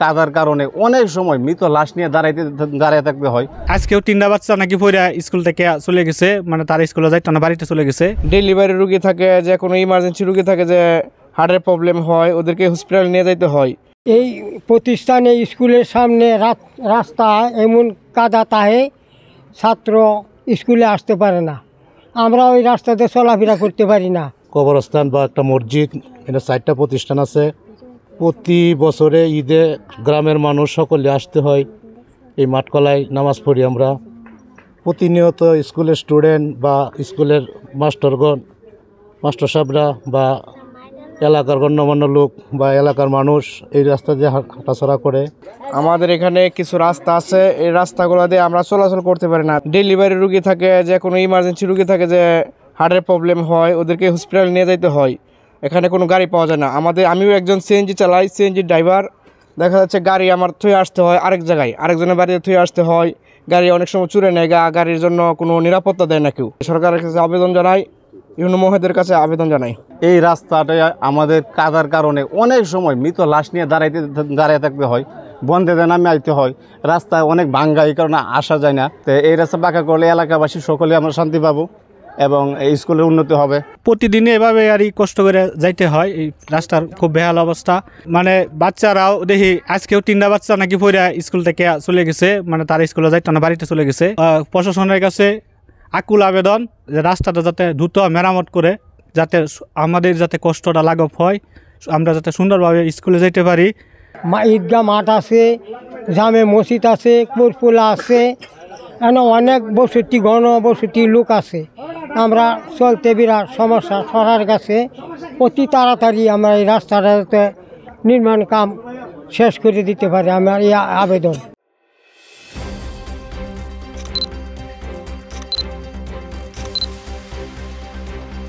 কাদার কারণে অনেক সময় মৃত লাশ নিয়ে দাঁড়িয়ে থাকতে হয়। আজকেও 3টা বাচ্চা নাকি পড়ে স্কুল থেকে চলে গেছে, মানে তার স্কুলে যাইতো না, বাড়িতে চলে গেছে। ডেলিভারি রুগী থাকে, যে কোনো ইমার্জেন্সি রুগী থাকে, যে হার্টের প্রবলেম হয়, ওদেরকে হসপিটাল নিয়ে যাইতে হয়। এই প্রতিষ্ঠানে স্কুলের সামনে রাস্তা এমন কাদা তাহে ছাত্র স্কুলে আসতে পারে না, আমরা ওই রাস্তাতে চলাফেরা করতে পারি না। কবরস্থান বা একটা মসজিদ, এটা 4টা প্রতিষ্ঠান আছে। প্রতি বছরে ঈদে গ্রামের মানুষ সকলে আসতে হয়, এই মাঠকলায় নামাজ পড়ি আমরা। প্রতিনিয়ত স্কুলের স্টুডেন্ট বা স্কুলের মাস্টার সাহেবরা বা এলাকার গণ্যমান্য লোক বা এলাকার মানুষ এই রাস্তা দিয়ে হাঁটাচলা করে। আমাদের এখানে কিছু রাস্তা আছে, এই রাস্তাগুলো দিয়ে আমরা চলাচল করতে পারি না। ডেলিভারি রুগী থাকে, যে কোনো ইমার্জেন্সি রুগী থাকে, যে হার্টের প্রবলেম হয়, ওদেরকে হসপিটাল নিয়ে যাইতে হয়। এখানে কোনো গাড়ি পাওয়া যায় না। আমিও একজন সিএনজি চালাই, সিএনজি ড্রাইভার। দেখা যাচ্ছে গাড়ি আমার থুয়ে আসতে হয় আরেক জায়গায়, আরেকজনের বাড়িতে থুয়ে আসতে হয়। গাড়ি অনেক সময় চুরে নেয়, গাড়ির জন্য কোনো নিরাপত্তা দেয় না কেউ। সরকারের কাছে আবেদন জানাই, ইউনো মহোদয়ের কাছে আবেদন জানাই। এই রাস্তাটা আমাদের কাদার কারণে অনেক সময় মৃত লাশ নিয়ে দাঁড়িয়ে থাকতে হয়, বন্ধেতে নামে আইতে হয়। রাস্তায় অনেক ভাঙ্গা, এই কারণে আসা যায় না। তো এই রাস্তা পাকা করলে এলাকাবাসী সকলে আমরা শান্তি পাবো এবং এই স্কুলের উন্নতি হবে। প্রতিদিনে এভাবে আর কষ্ট করে যাইতে হয়, এই রাস্তার খুব বেহাল অবস্থা। মানে বাচ্চারাও দেখি আজকেও 3টা বাচ্চা নাকি পড়ে স্কুল থেকে চলে গেছে, মানে তার স্কুলে যাইতো না, বাড়িতে চলে গেছে। প্রশাসনের কাছে আকুল আবেদন যে রাস্তাটা যাতে দ্রুত মেরামত করে, যাতে আমাদের যাতে কষ্টটা লাঘব হয়, আমরা যাতে সুন্দরভাবে স্কুলে যেতে পারি। ঈদগাহ মাঠ আছে, জামে মসজিদ আছে, কোরফুলা আছে, এখানে অনেক বসতি ঘনবসতি লোক আছে। আমরা চলতে বিরাট সমস্যা। সরকারের কাছে অতি তাড়াতাড়ি আমরা এই রাস্তাটাতে নির্মাণ কাম শেষ করে দিতে পারি, আমার এই আবেদন।